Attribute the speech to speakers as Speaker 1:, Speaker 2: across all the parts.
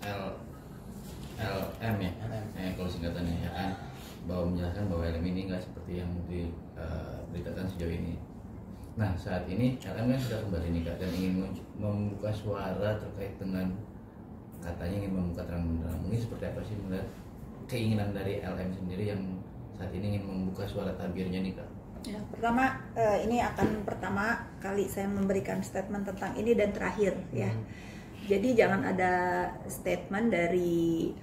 Speaker 1: L LM ya, kalau singkatannya ya, bahwa menjelaskan bahwa LM ini nggak seperti yang diberitakan sejauh ini. Nah, saat ini LM kan sudah kembali nih Kak, dan ingin membuka suara terkait dengan katanya ingin membuka terang-benderang. Mungkin seperti apa sih melihat keinginan dari LM sendiri yang saat ini ingin membuka suara tabirnya nih Kak?
Speaker 2: Ya, pertama ini akan pertama kali saya memberikan statement tentang ini dan terakhir ya. Jadi jangan ada statement dari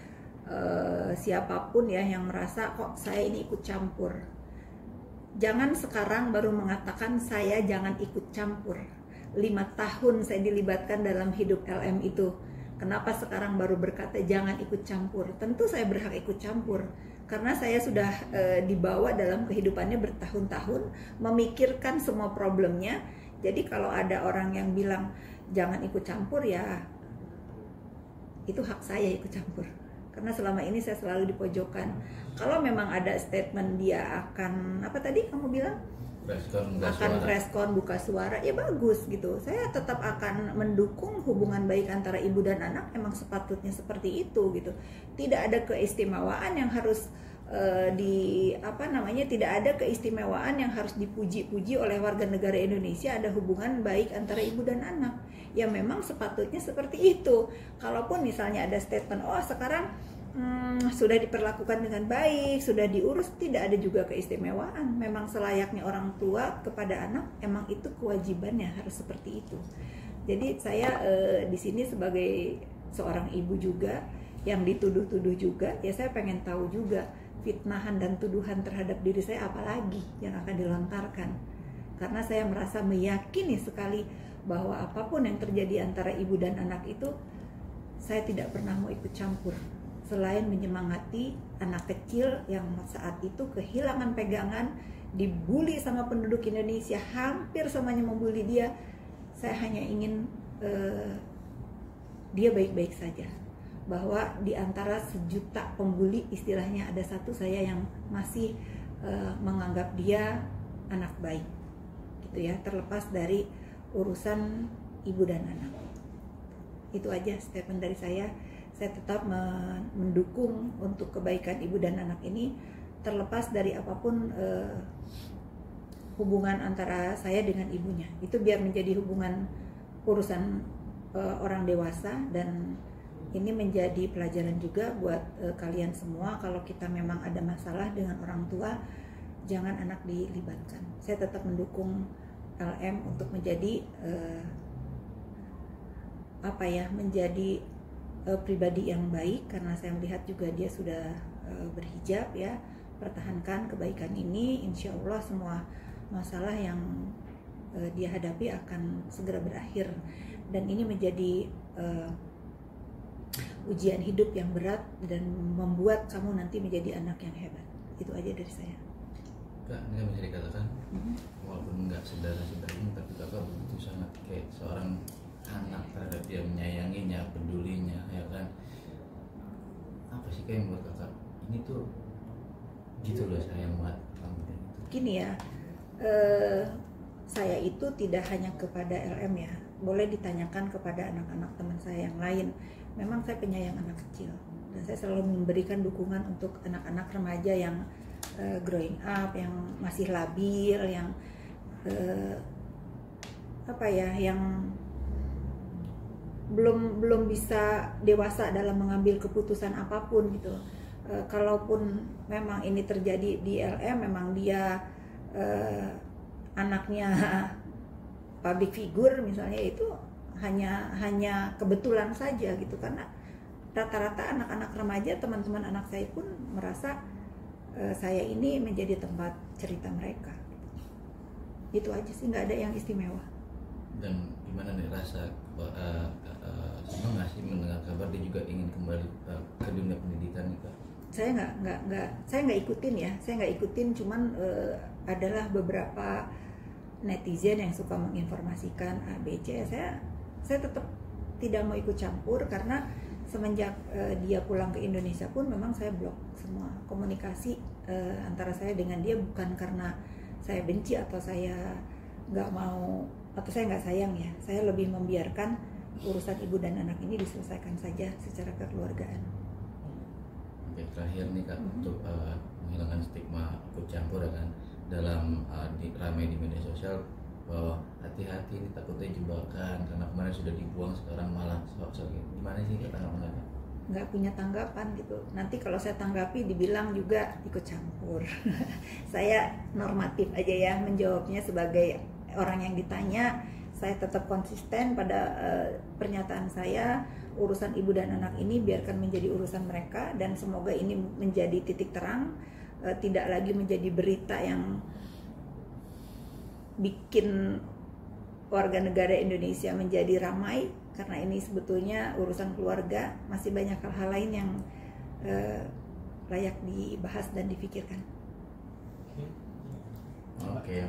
Speaker 2: siapapun ya yang merasa kok saya ini ikut campur. Jangan sekarang baru mengatakan saya jangan ikut campur. 5 tahun saya dilibatkan dalam hidup LM itu. Kenapa sekarang baru berkata jangan ikut campur? Tentu saya berhak ikut campur. Karena saya sudah dibawa dalam kehidupannya bertahun-tahun, memikirkan semua problemnya. Jadi kalau ada orang yang bilang jangan ikut campur, ya itu hak saya ikut campur. Karena selama ini saya selalu dipojokkan. Kalau memang ada statement dia akan, apa tadi kamu bilang? Respon buka suara, ya bagus gitu. Saya tetap akan mendukung hubungan baik antara ibu dan anak, emang sepatutnya seperti itu gitu. Tidak ada keistimewaan yang harus tidak ada keistimewaan yang harus dipuji-puji oleh warga negara Indonesia. Ada hubungan baik antara ibu dan anak, ya memang sepatutnya seperti itu. Kalaupun misalnya ada statement, oh sekarang sudah diperlakukan dengan baik, sudah diurus, tidak ada juga keistimewaan. Memang selayaknya orang tua kepada anak, emang itu kewajibannya harus seperti itu. Jadi saya di sini sebagai seorang ibu juga yang dituduh-tuduh juga, ya saya pengen tahu juga fitnahan dan tuduhan terhadap diri saya apalagi yang akan dilontarkan. Karena saya merasa meyakini sekali bahwa apapun yang terjadi antara ibu dan anak itu, saya tidak pernah mau ikut campur. Selain menyemangati anak kecil yang saat itu kehilangan pegangan, dibully sama penduduk Indonesia, hampir semuanya membuli dia. Saya hanya ingin dia baik-baik saja. Bahwa di antara 1 juta pembuli, istilahnya ada satu saya yang masih menganggap dia anak baik, gitu ya, terlepas dari urusan ibu dan anak. Itu aja statement dari saya. Saya tetap mendukung untuk kebaikan ibu dan anak ini, terlepas dari apapun hubungan antara saya dengan ibunya. Itu biar menjadi hubungan urusan orang dewasa, dan ini menjadi pelajaran juga buat kalian semua. Kalau kita memang ada masalah dengan orang tua, jangan anak dilibatkan. Saya tetap mendukung LM untuk menjadi menjadi pribadi yang baik, karena saya melihat juga dia sudah berhijab ya. Pertahankan kebaikan ini, insya Allah semua masalah yang dia hadapi akan segera berakhir, dan ini menjadi ujian hidup yang berat dan membuat kamu nanti menjadi anak yang hebat. Itu aja dari saya.
Speaker 1: Kak, ini bisa dikatakan walaupun nggak saudara-saudaranya, tapi kakak begitu sangat kayak seorang anak terhadap dia, menyayanginya, pedulinya, ya kan? Apa sih kayak yang buat kakak ini tuh gitu loh, sayang banget kamu gitu?
Speaker 2: Gini ya, saya itu tidak hanya kepada LM ya, boleh ditanyakan kepada anak-anak teman saya yang lain. Memang saya penyayang anak kecil, dan saya selalu memberikan dukungan untuk anak-anak remaja yang growing up, yang masih labil, yang yang belum bisa dewasa dalam mengambil keputusan apapun gitu. Kalaupun memang ini terjadi di LM, memang dia anaknya public figure misalnya, itu hanya kebetulan saja gitu. Karena rata-rata anak-anak remaja, teman-teman anak saya pun merasa saya ini menjadi tempat cerita mereka. Itu aja sih, nggak ada yang istimewa.
Speaker 1: Dan gimana nih rasa senang nggak sih mendengar kabar dia juga ingin kembali ke dunia pendidikan nih Kak?
Speaker 2: Saya nggak ikutin ya, saya nggak ikutin, cuman adalah beberapa netizen yang suka menginformasikan ABC. Saya tetap tidak mau ikut campur, karena semenjak dia pulang ke Indonesia pun memang saya blok semua komunikasi antara saya dengan dia, bukan karena saya benci atau saya nggak mau atau saya nggak sayang ya. Saya lebih membiarkan urusan ibu dan anak ini diselesaikan saja secara kekeluargaan.
Speaker 1: Oke, terakhir nih Kak, untuk menghilangkan stigma ikut campur ya kan dalam ramai di media sosial, bahwa hati-hati ini takutnya jebakan karena kemarin sudah dibuang sekarang malah sok-sok. Gimana sih Kak tanggapannya?
Speaker 2: Nggak punya tanggapan gitu. Nanti kalau saya tanggapi dibilang juga ikut campur. Saya normatif aja ya menjawabnya sebagai orang yang ditanya. Saya tetap konsisten pada pernyataan saya. Urusan ibu dan anak ini biarkan menjadi urusan mereka, dan semoga ini menjadi titik terang, tidak lagi menjadi berita yang bikin warga negara Indonesia menjadi ramai, karena ini sebetulnya urusan keluarga. Masih banyak hal-hal lain yang layak dibahas dan difikirkan.
Speaker 1: Oke.